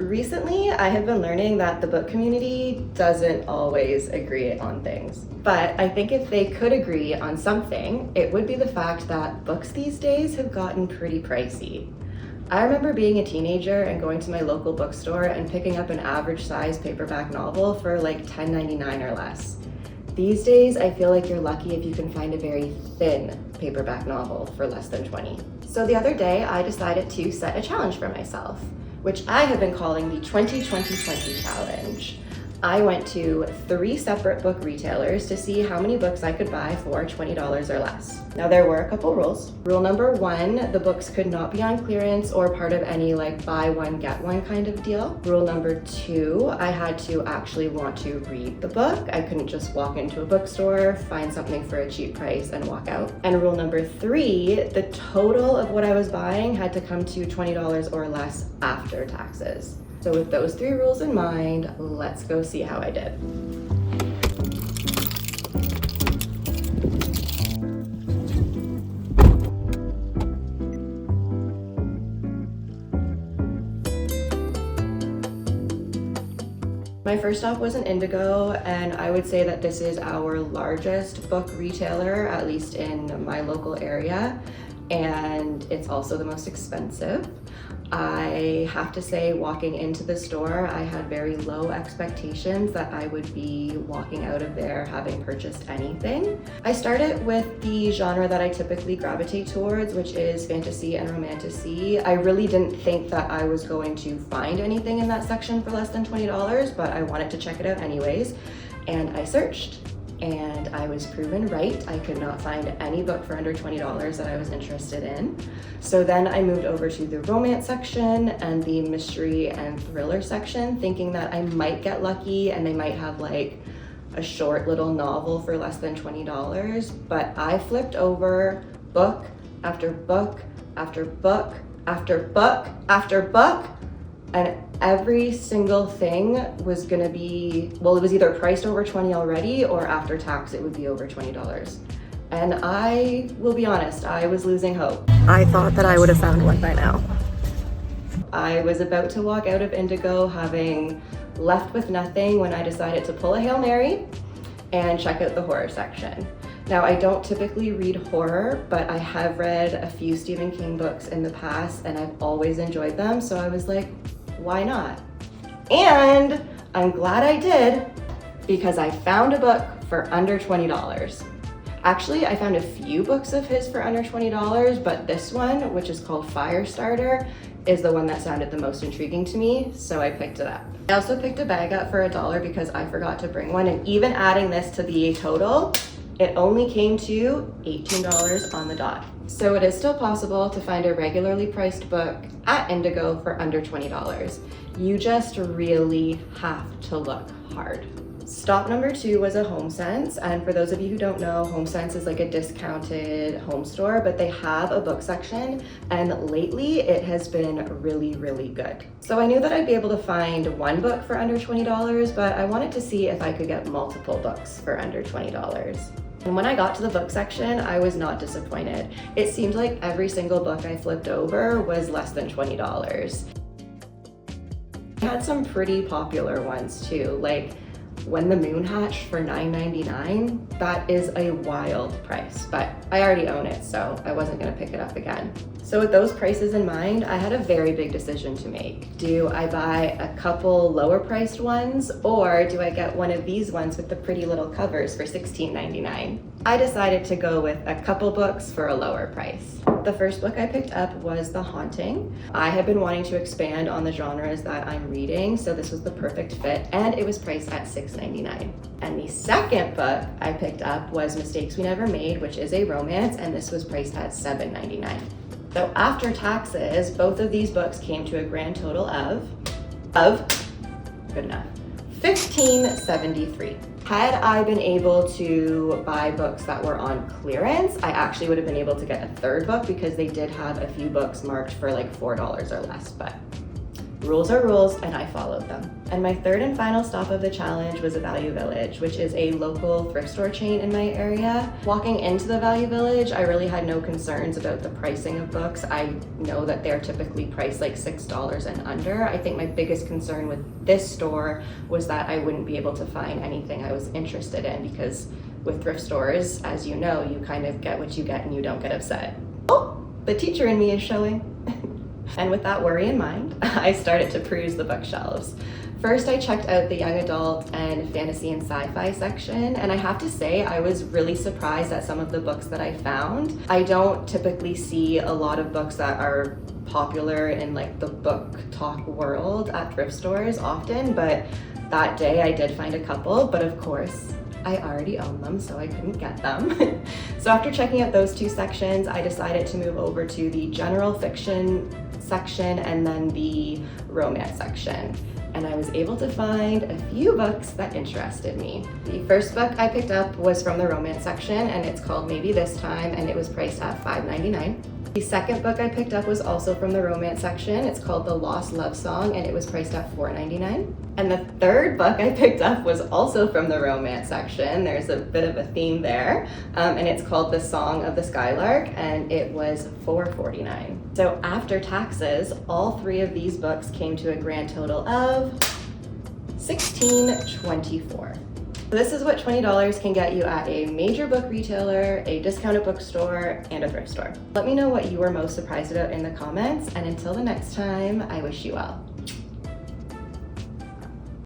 Recently, I have been learning that the book community doesn't always agree on things. But I think if they could agree on something, it would be the fact that books these days have gotten pretty pricey. I remember being a teenager and going to my local bookstore and picking up an average size paperback novel for like $10.99 or less. These days, I feel like you're lucky if you can find a very thin paperback novel for less than $20. So the other day, I decided to set a challenge for myself, which I have been calling the 20-20-20 challenge. I went to 3 separate book retailers to see how many books I could buy for $20 or less. Now there were a couple rules. Rule number 1, the books could not be on clearance or part of any like buy one get one kind of deal. Rule number 2, I had to actually want to read the book. I couldn't just walk into a bookstore, find something for a cheap price and walk out. And rule number 3, the total of what I was buying had to come to $20 or less after taxes. So with those 3 rules in mind, let's go see how I did. My first stop was an Indigo, and I would say that this is our largest book retailer, at least in my local area, and it's also the most expensive. I have to say, walking into the store, I had very low expectations that I would be walking out of there having purchased anything. I started with the genre that I typically gravitate towards, which is fantasy and romantasy. I really didn't think that I was going to find anything in that section for less than $20, but I wanted to check it out anyways, and I searched. And I was proven right. I could not find any book for under $20 that I was interested in. So then I moved over to the romance section and the mystery and thriller section, thinking that I might get lucky and they might have like a short little novel for less than $20. But I flipped over book after book after book after book after book, and every single thing was gonna be, well, it was either priced over $20 already or after tax it would be over $20. And I will be honest, I was losing hope. I thought that I would have found one by now. I was about to walk out of Indigo having left with nothing when I decided to pull a Hail Mary and check out the horror section. Now, I don't typically read horror, but I have read a few Stephen King books in the past and I've always enjoyed them, so I was like, why not? And I'm glad I did, because I found a book for under $20. Actually, I found a few books of his for under $20, but this one, which is called Firestarter, is the one that sounded the most intriguing to me, so I picked it up. I also picked a bag up for $1 because I forgot to bring one, and even adding this to the total, it only came to $18 on the dot. So it is still possible to find a regularly priced book at Indigo for under $20. You just really have to look hard. Stop number 2 was a HomeSense, and for those of you who don't know, HomeSense is like a discounted home store, but they have a book section, and lately it has been really, really good. So I knew that I'd be able to find one book for under $20, but I wanted to see if I could get multiple books for under $20. And when I got to the book section, I was not disappointed. It seemed like every single book I flipped over was less than $20. I had some pretty popular ones too, like When the Moon Hatched for $9.99. That is a wild price, but I already own it, so I wasn't gonna pick it up again. So with those prices in mind, I had a very big decision to make. Do I buy a couple lower priced ones, or do I get one of these ones with the pretty little covers for $16.99? I decided to go with a couple books for a lower price. The first book I picked up was The Haunting. I have been wanting to expand on the genres that I'm reading, so this was the perfect fit, and it was priced at $6.99. And the second book I picked up was Mistakes We Never Made, which is a romance, and this was priced at $7.99. So after taxes, both of these books came to a grand total of good enough, $15.73. Had I been able to buy books that were on clearance, I actually would have been able to get a third book because they did have a few books marked for like $4 or less, but Rules are rules, and I followed them. And my third and final stop of the challenge was a Value Village, which is a local thrift store chain in my area. Walking into the Value Village, I really had no concerns about the pricing of books. I know that they're typically priced like $6 and under. I think my biggest concern with this store was that I wouldn't be able to find anything I was interested in, because with thrift stores, as you know, you kind of get what you get and you don't get upset. Oh, the teacher in me is showing. And with that worry in mind, I started to peruse the bookshelves. First, I checked out the young adult and fantasy and sci-fi section, and I have to say I was really surprised at some of the books that I found. I don't typically see a lot of books that are popular in like the book talk world at thrift stores often, but that day I did find a couple, but of course, I already own them, so I couldn't get them. So after checking out those two sections, I decided to move over to the general fiction section and then the romance section. And I was able to find a few books that interested me. The first book I picked up was from the romance section, and it's called Maybe This Time, and it was priced at $5.99. The second book I picked up was also from the romance section. It's called The Lost Love Song, and it was priced at $4.99. And the third book I picked up was also from the romance section. There's a bit of a theme there, and it's called The Song of the Skylark, and it was $4.49. So after taxes, all three of these books came to a grand total of $16.24. This is what $20 can get you at a major book retailer, a discounted bookstore, and a thrift store. Let me know what you were most surprised about in the comments, and until the next time, I wish you well.